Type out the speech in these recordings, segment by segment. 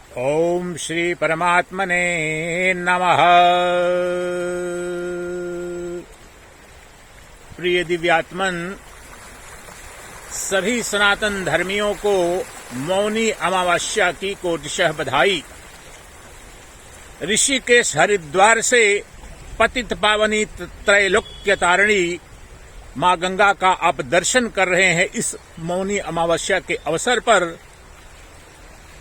ओम श्री परमात्मने नमः। प्रिय दिव्यात्मन, सभी सनातन धर्मियों को मौनी अमावस्या की कोटिशः बधाई। ऋषिकेश हरिद्वार से पतित पावनी त्रैलोक्य तारिणी माँ गंगा का आप दर्शन कर रहे हैं इस मौनी अमावस्या के अवसर पर,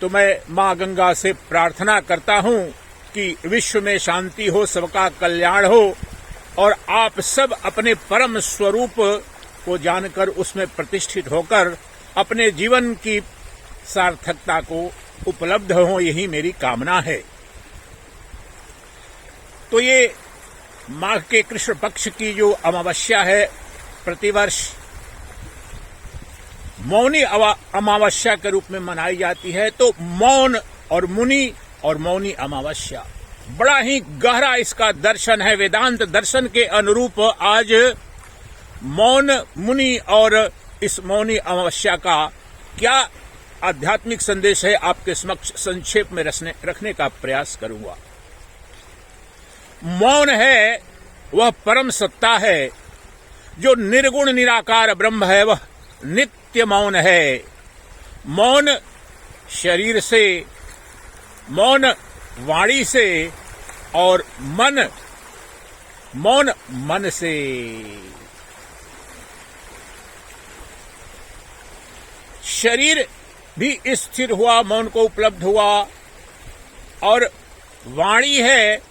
तो मैं माँ गंगा से प्रार्थना करता हूँ कि विश्व में शांति हो, सबका कल्याण हो और आप सब अपने परम स्वरूप को जानकर उसमें प्रतिष्ठित होकर अपने जीवन की सार्थकता को उपलब्ध हो, यही मेरी कामना है। तो ये माघ के कृष्ण पक्ष की जो अमावस्या है, प्रतिवर्ष मौनी अमावस्या के रूप में मनाई जाती है। तो मौन और मुनि और मौनी अमावस्या, बड़ा ही गहरा इसका दर्शन है। वेदांत दर्शन के अनुरूप आज मौन मुनि और इस मौनी अमावस्या का क्या आध्यात्मिक संदेश है, आपके समक्ष संक्षेप में रखने का प्रयास करूंगा। मौन है वह परम सत्ता है, जो निर्गुण निराकार ब्रह्म है, वह नित्य मौन है। मौन शरीर से, मौन वाणी से और मौन मन से। शरीर भी स्थिर हुआ, मौन को उपलब्ध हुआ, और वाणी है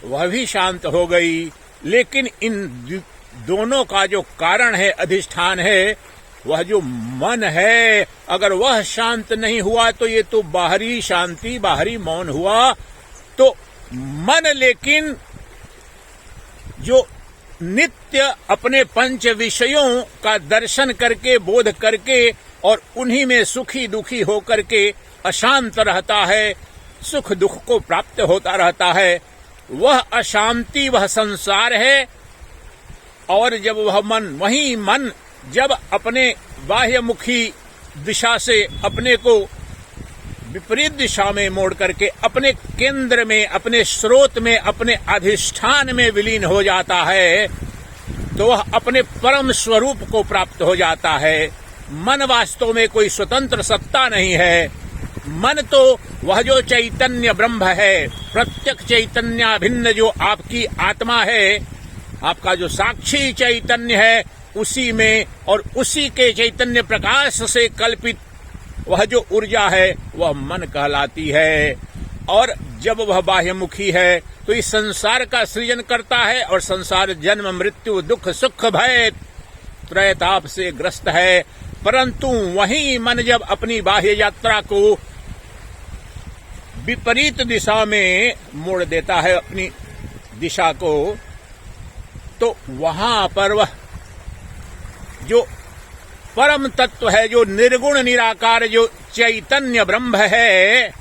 वह भी शांत हो गई। लेकिन इन दोनों का जो कारण है, अधिष्ठान है, वह जो मन है, अगर वह शांत नहीं हुआ तो ये तो बाहरी शांति, बाहरी मौन हुआ। तो मन लेकिन जो नित्य अपने पंच विषयों का दर्शन करके, बोध करके और उन्हीं में सुखी दुखी होकर के अशांत रहता है, सुख दुख को प्राप्त होता रहता है, वह अशांति, वह संसार है। और जब वह वही मन जब अपने बाह्यमुखी दिशा से अपने को विपरीत दिशा में मोड़ करके अपने केंद्र में, अपने स्रोत में, अपने अधिष्ठान में विलीन हो जाता है, तो वह अपने परम स्वरूप को प्राप्त हो जाता है। मन वास्तव में कोई स्वतंत्र सत्ता नहीं है। मन तो वह जो चैतन्य ब्रह्म है, प्रत्यक्ष चैतन्य भिन्न जो आपकी आत्मा है, आपका जो साक्षी चैतन्य है, उसी में और उसी के चैतन्य प्रकाश से कल्पित वह जो ऊर्जा है, वह मन कहलाती है। और जब वह बाह्यमुखी है तो इस संसार का सृजन करता है, और संसार जन्म मृत्यु दुख सुख भय त्रयताप से ग्रस्त है। परंतु वही मन जब अपनी बाह्य यात्रा को विपरीत दिशा में मोड़ देता है, अपनी दिशा को, तो वहां पर वह जो परम तत्व है, जो निर्गुण निराकार, जो चैतन्य ब्रह्म है,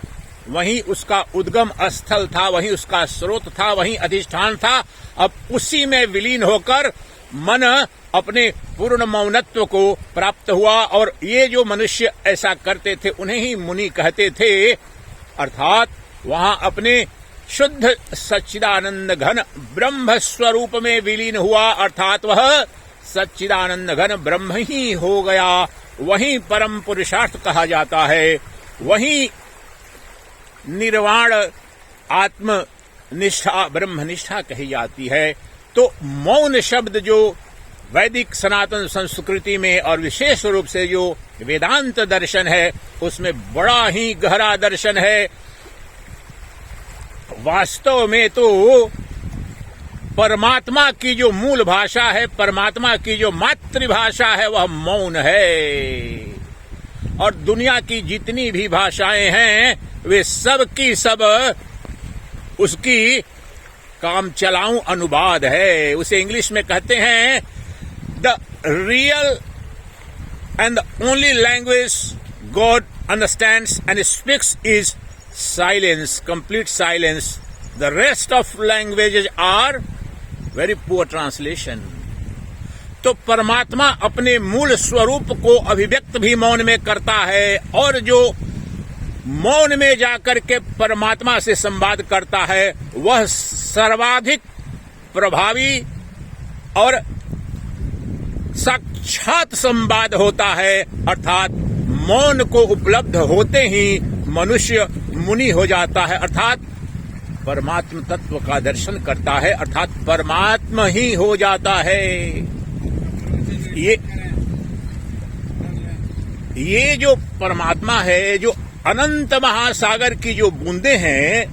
वहीं उसका उद्गम स्थल था, वहीं उसका स्रोत था, वहीं अधिष्ठान था। अब उसी में विलीन होकर मन अपने पूर्ण मौनत्व को प्राप्त हुआ। और ये जो मनुष्य ऐसा करते थे उन्हें ही मुनि कहते थे। अर्थात वहां अपने शुद्ध सच्चिदानंद घन ब्रह्म स्वरूप में विलीन हुआ, अर्थात वह सच्चिदानंद घन ब्रह्म ही हो गया। वही परम पुरुषार्थ कहा जाता है, वही निर्वाण आत्म निष्ठा, ब्रह्म निष्ठा कही जाती है। तो मौन शब्द जो वैदिक सनातन संस्कृति में और विशेष रूप से जो वेदांत दर्शन है, उसमें बड़ा ही गहरा दर्शन है। वास्तव में तो परमात्मा की जो मूल भाषा है, परमात्मा की जो मातृभाषा है, वह मौन है। और दुनिया की जितनी भी भाषाएं हैं, वे सब की सब उसकी काम चलाऊं अनुवाद है। उसे इंग्लिश में कहते हैं the real and the only language God understands and speaks is silence, complete silence. The rest of languages are very poor translation. तो परमात्मा अपने मूल स्वरूप को अभिव्यक्त भी मौन में करता है, और जो मौन में जाकर के परमात्मा से संवाद करता है, वह सर्वाधिक प्रभावी और साक्षात संवाद होता है। अर्थात मौन को उपलब्ध होते ही मनुष्य मुनि हो जाता है, अर्थात परमात्म तत्व का दर्शन करता है, अर्थात परमात्मा ही हो जाता है। ये जो परमात्मा है, जो अनंत महासागर की जो बूंदे हैं,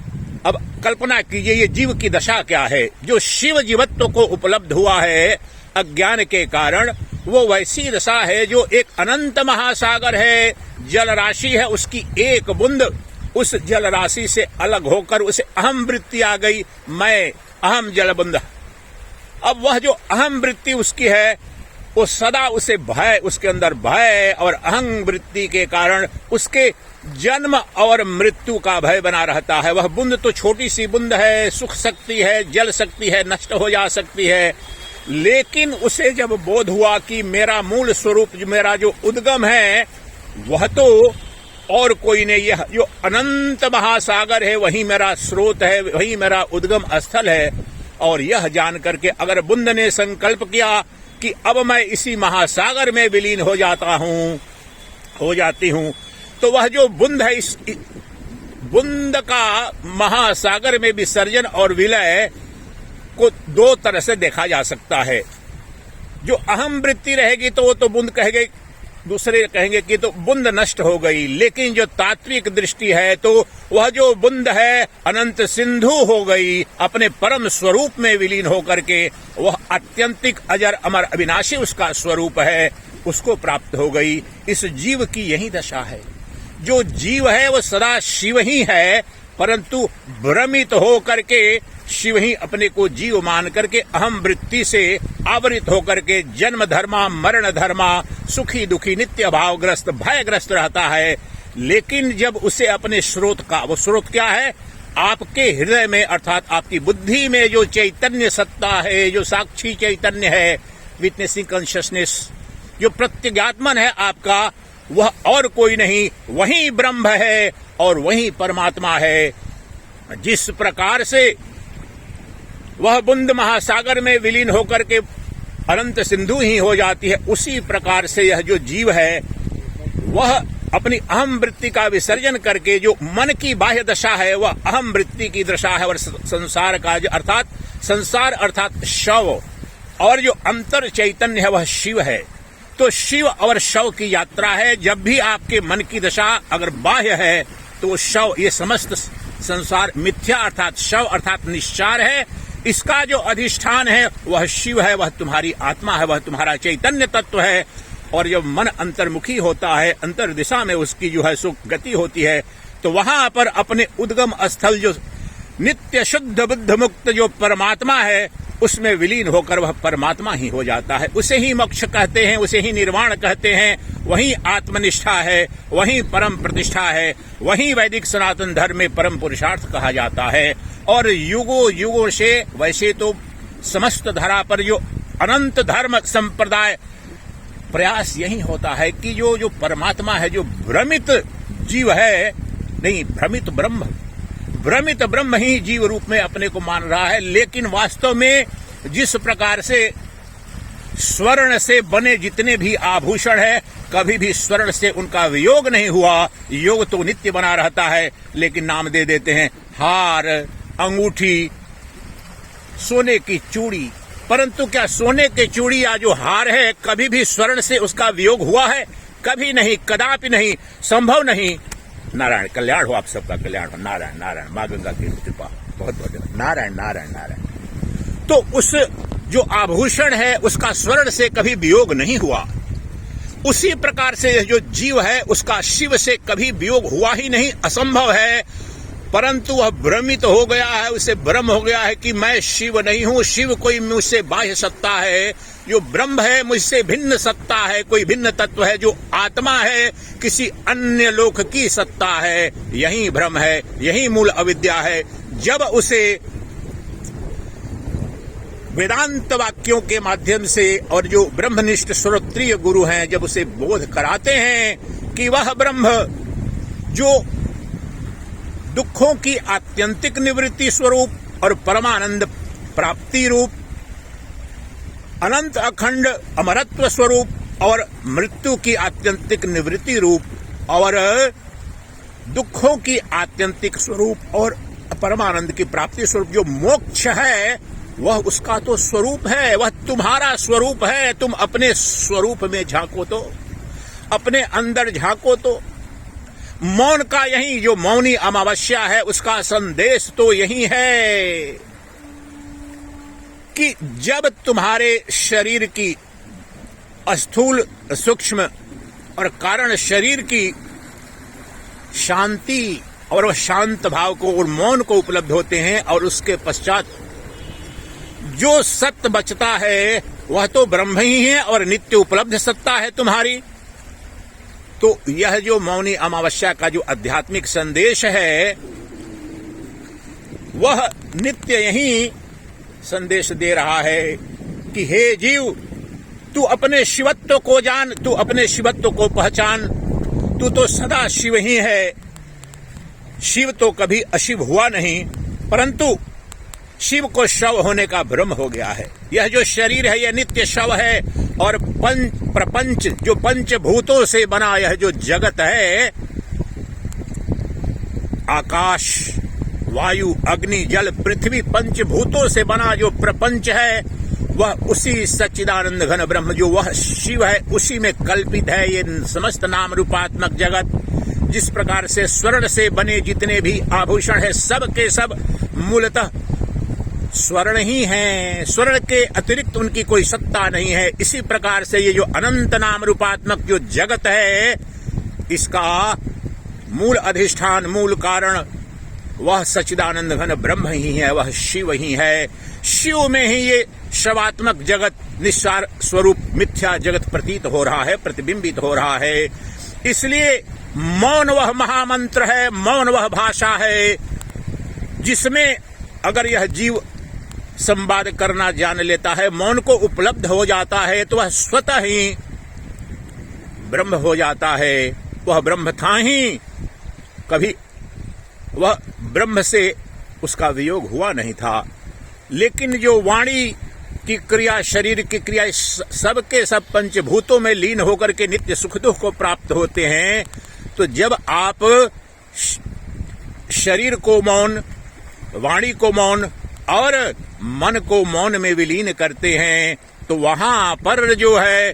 अब कल्पना कीजिए ये जीव की दशा क्या है। जो शिव जीवत्व को उपलब्ध हुआ है अज्ञान के कारण, वो वैसी दशा है जो एक अनंत महासागर है, जल राशि है, उसकी एक बूंद उस जल राशि से अलग होकर उसे अहम वृत्ति आ गई, मैं अहम जल बूंद। अब वह जो अहम वृत्ति उसकी है, वो सदा उसे भय, उसके अंदर भय और अहं वृत्ति के कारण उसके जन्म और मृत्यु का भय बना रहता है। वह बूंद तो छोटी सी बूंद है, सुख सकती है, जल सकती है, नष्ट हो जा सकती है, लेकिन उसे जब बोध हुआ कि मेरा मूल स्वरूप, जो मेरा जो उद्गम है, वह तो और कोई नहीं, यह जो अनंत महासागर है वही मेरा स्रोत है, वही मेरा उद्गम स्थल है। और यह जान करके अगर बूंद ने संकल्प किया कि अब मैं इसी महासागर में विलीन हो जाती हूं, तो वह जो बूंद है, इस बूंद का महासागर में विसर्जन और विलय को दो तरह से देखा जा सकता है। जो अहम वृत्ति रहेगी तो वो तो बूंद कहेंगे, दूसरे कहेंगे कि तो बूंद नष्ट हो गई, लेकिन जो तात्विक दृष्टि है तो वह जो बूंद है अनंत सिंधु हो गई, अपने परम स्वरूप में विलीन होकर के वह अत्यंतिक अजर अमर अविनाशी उसका स्वरूप है, उसको प्राप्त हो गई। इस जीव की यही दशा है। जो जीव है वह सदा शिव ही है, परंतु भ्रमित हो करके शिव ही अपने को जीव मान करके अहम वृत्ति से आवृत होकर के जन्म धर्मा, मरण धर्मा, सुखी दुखी, नित्य भावग्रस्त, भयग्रस्त रहता है। लेकिन जब उसे अपने स्रोत का, वो स्रोत क्या है, आपके हृदय में अर्थात आपकी बुद्धि में जो चैतन्य सत्ता है, जो साक्षी चैतन्य है, विटनेसिंग कॉन्शियसनेस, जो प्रत्यगात्मन है आपका, वह और कोई नहीं, वही ब्रह्म है और वही परमात्मा है। जिस प्रकार से वह बूंद महासागर में विलीन होकर के अनंत सिंधु ही हो जाती है, उसी प्रकार से यह जो जीव है वह अपनी अहम वृत्ति का विसर्जन करके जो मन की बाह्य दशा है वह अहम वृत्ति की दशा है, और संसार का जो अर्थात संसार अर्थात शव, और जो अंतर चैतन्य है वह शिव है। तो शिव और शव की यात्रा है। जब भी आपके मन की दशा अगर बाह्य है तो शव, ये समस्त संसार मिथ्या अर्थात शव अर्थात निश्चार है, इसका जो अधिष्ठान है वह शिव है, वह तुम्हारी आत्मा है, वह तुम्हारा चैतन्य तत्व है। और जब मन अंतर्मुखी होता है, अंतर दिशा में उसकी जो है सुख गति होती है, तो वहां पर अपने उद्गम स्थल जो नित्य शुद्ध बुद्ध मुक्त जो परमात्मा है उसमें विलीन होकर वह परमात्मा ही हो जाता है। उसे ही मोक्ष कहते हैं, उसे ही निर्वाण कहते हैं, वही आत्मनिष्ठा है, वही परम प्रतिष्ठा है, वही वैदिक सनातन धर्म में परम पुरुषार्थ कहा जाता है। और युगों युगों से वैसे तो समस्त धरा पर जो अनंत धर्म संप्रदाय प्रयास यही होता है कि जो परमात्मा है, जो भ्रमित जीव है, नहीं भ्रमित ब्रह्म ही जीव रूप में अपने को मान रहा है। लेकिन वास्तव में जिस प्रकार से स्वर्ण से बने जितने भी आभूषण है, कभी भी स्वर्ण से उनका वियोग नहीं हुआ, योग तो नित्य बना रहता है, लेकिन नाम दे देते हैं हार, अंगूठी, सोने की चूड़ी। परंतु क्या सोने की चूड़ी या जो हार है कभी भी स्वर्ण से उसका वियोग हुआ है? कभी नहीं, कदापि नहीं, संभव नहीं। नारायण कल्याण हो, आप सबका कल्याण हो। नारायण नारायण, माँ गंगा की कृपा, बहुत बहुत नारायण नारायण नारायण। तो उस जो आभूषण है उसका स्वर्ण से कभी वियोग नहीं हुआ। उसी प्रकार से जो जीव है उसका शिव से कभी वियोग हुआ ही नहीं, असंभव है। परंतु वह भ्रमित हो गया है, उसे भ्रम हो गया है कि मैं शिव नहीं हूं, शिव कोई मुझसे बाह्य सत्ता है, जो ब्रह्म है मुझसे भिन्न सत्ता है, कोई भिन्न तत्व है, जो आत्मा है किसी अन्य लोक की सत्ता है। यही भ्रम है, यही मूल अविद्या है। जब उसे वेदांत वाक्यों के माध्यम से और जो ब्रह्मनिष्ठ श्रोत्रिय गुरु हैं जब उसे बोध कराते हैं कि वह ब्रह्म जो दुखों की आत्यंतिक निवृत्ति स्वरूप और परमानंद प्राप्ति रूप, अनंत अखंड अमरत्व स्वरूप और मृत्यु की आत्यंतिक निवृत्ति रूप और दुखों की आत्यंतिक स्वरूप और परमानंद की प्राप्ति स्वरूप जो मोक्ष है, वह उसका तो स्वरूप है, वह तुम्हारा स्वरूप है। तुम अपने स्वरूप में झांको तो, अपने अंदर झांको तो। मौन का यही जो मौनी अमावस्या है, उसका संदेश तो यही है कि जब तुम्हारे शरीर की स्थूल सूक्ष्म और कारण शरीर की शांति और वह शांत भाव को और मौन को उपलब्ध होते हैं, और उसके पश्चात जो सत्य बचता है वह तो ब्रह्म ही है और नित्य उपलब्ध सत्ता है तुम्हारी। तो यह जो मौनी अमावस्या का जो आध्यात्मिक संदेश है, वह नित्य यही संदेश दे रहा है कि हे जीव, तू अपने शिवत्व को जान, तू अपने शिवत्व को पहचान। तू तो सदा शिव ही है। शिव तो कभी अशिव हुआ नहीं, परंतु शिव को शव होने का भ्रम हो गया है। यह जो शरीर है, यह नित्य शव है, और प्रपंच जो पंचभूतों से बना यह जो जगत है, आकाश, वायु, अग्नि, जल, पृथ्वी, पंचभूतों से बना जो प्रपंच है, वह उसी सच्चिदानंद घन ब्रह्म जो वह शिव है, उसी में कल्पित है ये समस्त नाम रूपात्मक जगत। जिस प्रकार से स्वर्ण से बने जितने भी आभूषण है, सब के सब मूलतः स्वर्ण ही हैं, स्वर्ण के अतिरिक्त उनकी कोई सत्ता नहीं है। इसी प्रकार से ये जो अनंत नाम रूपात्मक जो जगत है, इसका मूल अधिष्ठान, मूल कारण वह सच्चिदानंद घन ब्रह्म ही है, वह शिव ही है। शिव में ही ये शवात्मक जगत, निस्सार स्वरूप मिथ्या जगत प्रतीत हो रहा है, प्रतिबिंबित हो रहा है। इसलिए मौन वह महामंत्र है, मौन वह भाषा है, जिसमें अगर यह जीव संवाद करना जान लेता है, मौन को उपलब्ध हो जाता है, तो वह स्वतः ही ब्रह्म हो जाता है। वह ब्रह्म था ही, कभी वह ब्रह्म से उसका वियोग हुआ नहीं था। लेकिन जो वाणी की क्रिया, शरीर की क्रिया, सबके सब पंचभूतों में लीन होकर के नित्य सुख दुख को प्राप्त होते हैं। तो जब आप शरीर को मौन, वाणी को मौन और मन को मौन में विलीन करते हैं, तो वहां पर जो है,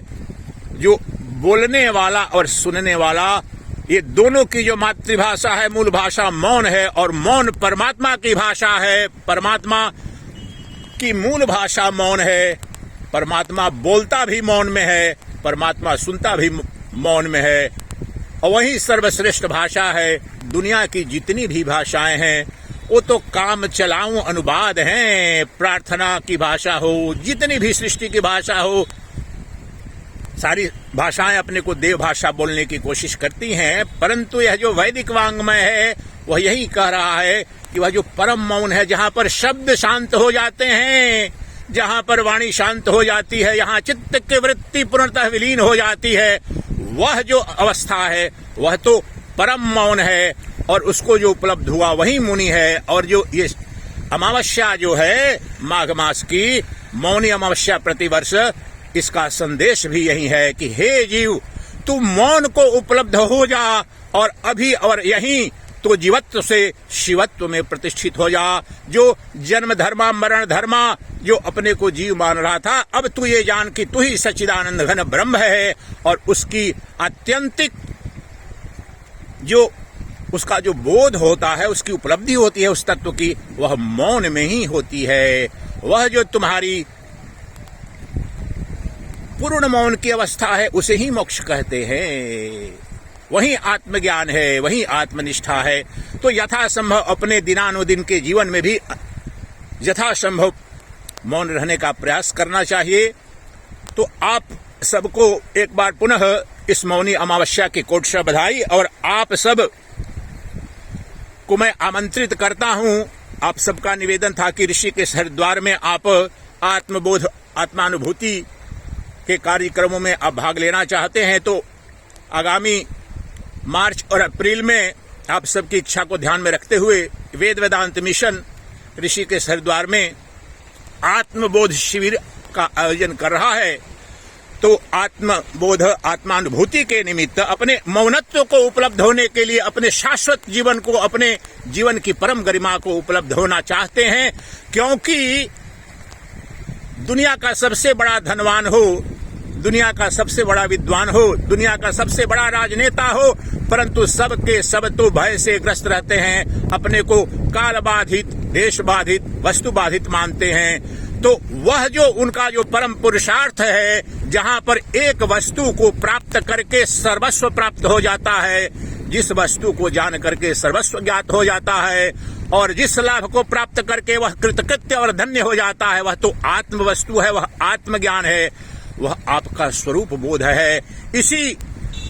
जो बोलने वाला और सुनने वाला, ये दोनों की जो मातृभाषा है, मूल भाषा मौन है, और मौन परमात्मा की भाषा है। परमात्मा की मूल भाषा मौन है। परमात्मा बोलता भी मौन में है, परमात्मा सुनता भी मौन में है, और वही सर्वश्रेष्ठ भाषा है। दुनिया की जितनी भी भाषाएं हैं, वो तो काम चलाऊं अनुवाद हैं। प्रार्थना की भाषा हो, जितनी भी सृष्टि की भाषा हो, सारी भाषाएं अपने को देव भाषा बोलने की कोशिश करती हैं, परंतु यह जो वैदिक वांग्मय है, वह यही कह रहा है कि वह जो परम मौन है, जहां पर शब्द शांत हो जाते हैं, जहां पर वाणी शांत हो जाती है, यहाँ चित्त की वृत्ति पूर्णतः विलीन हो जाती है, वह जो अवस्था है, वह तो परम मौन है। और उसको जो उपलब्ध हुआ वही मुनि है। और जो ये अमावस्या जो है माघ मास की मौनी अमावस्या प्रतिवर्ष, इसका संदेश भी यही है कि हे जीव, तू मौन को उपलब्ध हो जा, और अभी और यहीं तो जीवत्व से शिवत्व में प्रतिष्ठित हो जा। जो जन्म धर्मा मरण धर्मा जो अपने को जीव मान रहा था, अब तू ये जान कि तू ही सच्चिदानंद घन ब्रह्म है, और उसकी आत्यंतिक जो उसका जो बोध होता है, उसकी उपलब्धि होती है उस तत्व की, वह मौन में ही होती है। वह जो तुम्हारी पूर्ण मौन की अवस्था है, उसे ही मोक्ष कहते हैं। वही आत्मज्ञान है, वही आत्मनिष्ठा है। तो यथासंभव अपने दिनानुदिन के जीवन में भी यथासंभव मौन रहने का प्रयास करना चाहिए। तो आप सबको एक बार पुनः इस मौनी अमावस्या की कोटि बधाई, और आप सब को मैं आमंत्रित करता हूं। आप सबका निवेदन था कि ऋषिकेश हरिद्वार में आप आत्मबोध, आत्मानुभूति के कार्यक्रमों में आप भाग लेना चाहते हैं, तो आगामी मार्च और अप्रैल में आप सबकी इच्छा को ध्यान में रखते हुए वेद वेदांत मिशन ऋषिकेश हरिद्वार में आत्मबोध शिविर का आयोजन कर रहा है। तो आत्मबोध, आत्मानुभूति के निमित्त अपने मौनत्व को उपलब्ध होने के लिए, अपने शाश्वत जीवन को, अपने जीवन की परम गरिमा को उपलब्ध होना चाहते हैं। क्योंकि दुनिया का सबसे बड़ा धनवान हो, दुनिया का सबसे बड़ा विद्वान हो, दुनिया का सबसे बड़ा राजनेता हो, परंतु सब के सब तो भय से ग्रस्त रहते हैं, अपने को काल बाधित, देश बाधित, वस्तु बाधित मानते हैं। तो वह जो उनका जो परम पुरुषार्थ है, जहां पर एक वस्तु को प्राप्त करके सर्वस्व प्राप्त हो जाता है, जिस वस्तु को जान करके सर्वस्व ज्ञात हो जाता है, और जिस लाभ को प्राप्त करके वह कृतकृत्य और धन्य हो जाता है, वह तो आत्म वस्तु है, वह आत्मज्ञान है, वह आपका स्वरूप बोध है। इसी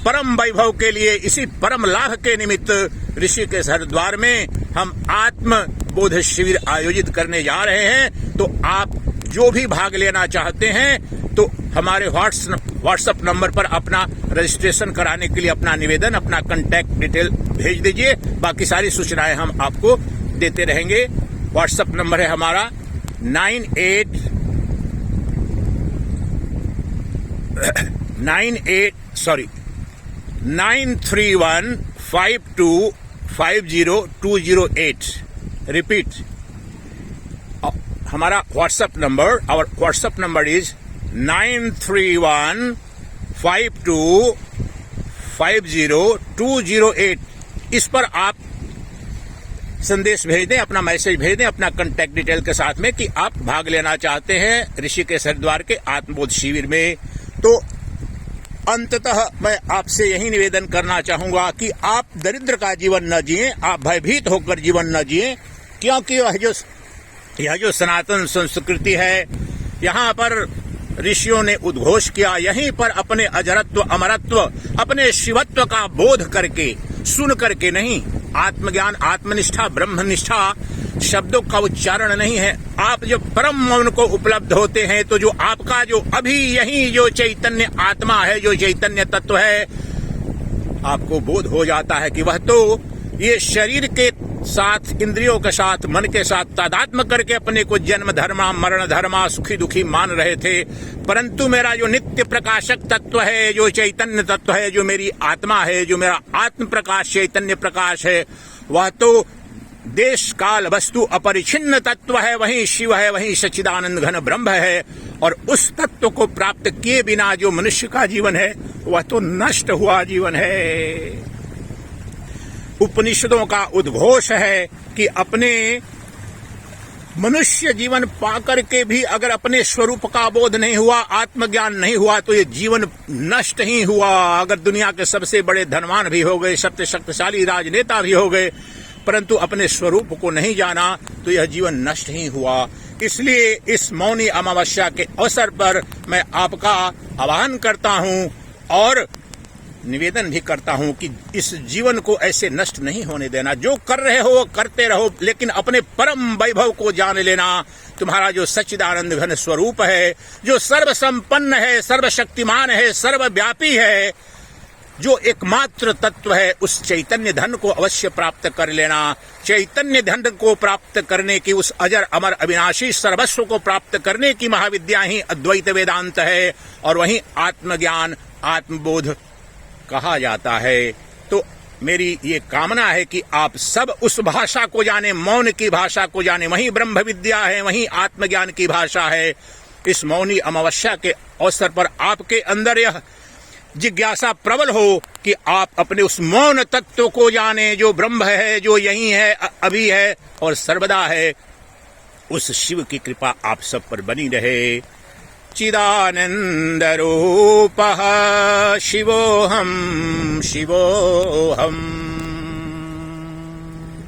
परम वैभव के लिए, इसी परम लाभ के निमित्त ऋषिकेश हरिद्वार में हम आत्म बोध शिविर आयोजित करने जा रहे हैं। तो आप जो भी भाग लेना चाहते हैं तो हमारे व्हाट्सएप नंबर पर अपना रजिस्ट्रेशन कराने के लिए अपना निवेदन, अपना कांटेक्ट डिटेल भेज दीजिए। बाकी सारी सूचनाएं हम आपको देते रहेंगे। व्हाट्सएप नंबर है हमारा 93152502008। रिपीट, हमारा WhatsApp number, our WhatsApp number is 93152502008। इस पर आप संदेश भेज दें, अपना मैसेज भेज दें, अपना कांटेक्ट डिटेल के साथ में कि आप भाग लेना चाहते हैं ऋषिकेश हरिद्वार के आत्मबोध शिविर में। तो अंततः मैं आपसे यही निवेदन करना चाहूंगा कि आप दरिद्र का जीवन न जिएं, आप भयभीत होकर जीवन न जिएं, क्योंकि यह जो सनातन संस्कृति है, यहाँ पर ऋषियों ने उद्घोष किया, यहीं पर अपने अजरत्व, अमरत्व, अपने शिवत्व का बोध करके, सुन करके नहीं, आत्मज्ञान, आत्मनिष्ठा, ब्रह्मनिष्ठा शब्दों का उच्चारण नहीं है। आप जब परम मौन को उपलब्ध होते हैं तो जो आपका जो अभी यही जो चैतन्य आत्मा है, जो चैतन्य तत्व है, आपको बोध हो जाता है कि वह तो ये शरीर के साथ, इंद्रियों के साथ, मन के साथ तादात्म्य करके अपने को जन्म धर्मा, मरण धर्मा, सुखी दुखी मान रहे थे, परंतु मेरा जो नित्य प्रकाशक तत्व है, जो चैतन्य तत्व है, जो मेरी आत्मा है, जो मेरा आत्म प्रकाश, चैतन्य प्रकाश है, वह तो देश काल वस्तु अपरिछिन्न तत्व है, वही शिव है, वही सच्चिदानंद घन ब्रह्म है। और उस तत्व को प्राप्त किए बिना जो मनुष्य का जीवन है, वह तो नष्ट हुआ जीवन है। उपनिषदों का उद्घोष है कि अपने मनुष्य जीवन पाकर के भी अगर अपने स्वरूप का बोध नहीं हुआ, आत्मज्ञान नहीं हुआ, तो ये जीवन नष्ट ही हुआ। अगर दुनिया के सबसे बड़े धनवान भी हो गए, सबसे शक्तिशाली राजनेता भी हो गए, परंतु अपने स्वरूप को नहीं जाना, तो यह जीवन नष्ट ही हुआ। इसलिए इस मौनी अमावस्या के अवसर पर मैं आपका आह्वान करता हूं और निवेदन भी करता हूं कि इस जीवन को ऐसे नष्ट नहीं होने देना। जो कर रहे हो करते रहो, लेकिन अपने परम वैभव को जान लेना। तुम्हारा जो सच्चिदानंद घन स्वरूप है, जो सर्व संपन्न है, सर्वशक्तिमान है, सर्वव्यापी है, जो एकमात्र तत्व है, उस चैतन्य धन को अवश्य प्राप्त कर लेना। चैतन्य धन को प्राप्त करने की, उस अजर अमर अविनाशी सर्वस्व को प्राप्त करने की महाविद्या ही अद्वैत वेदांत है, और वहीं आत्मज्ञान, आत्मबोध कहा जाता है। तो मेरी ये कामना है कि आप सब उस भाषा को जाने, मौन की भाषा को जाने, वही ब्रह्म विद्या है, वही आत्मज्ञान की भाषा है। इस मौनी अमावस्या के अवसर पर आपके अंदर यह जिज्ञासा प्रबल हो कि आप अपने उस मौन तत्व को जाने, जो ब्रह्म है, जो यही है, अभी है और सर्वदा है। उस शिव की कृपा आप सब पर बनी रहे। चिदानंद रूपः शिवोऽहम् शिवोऽहम्।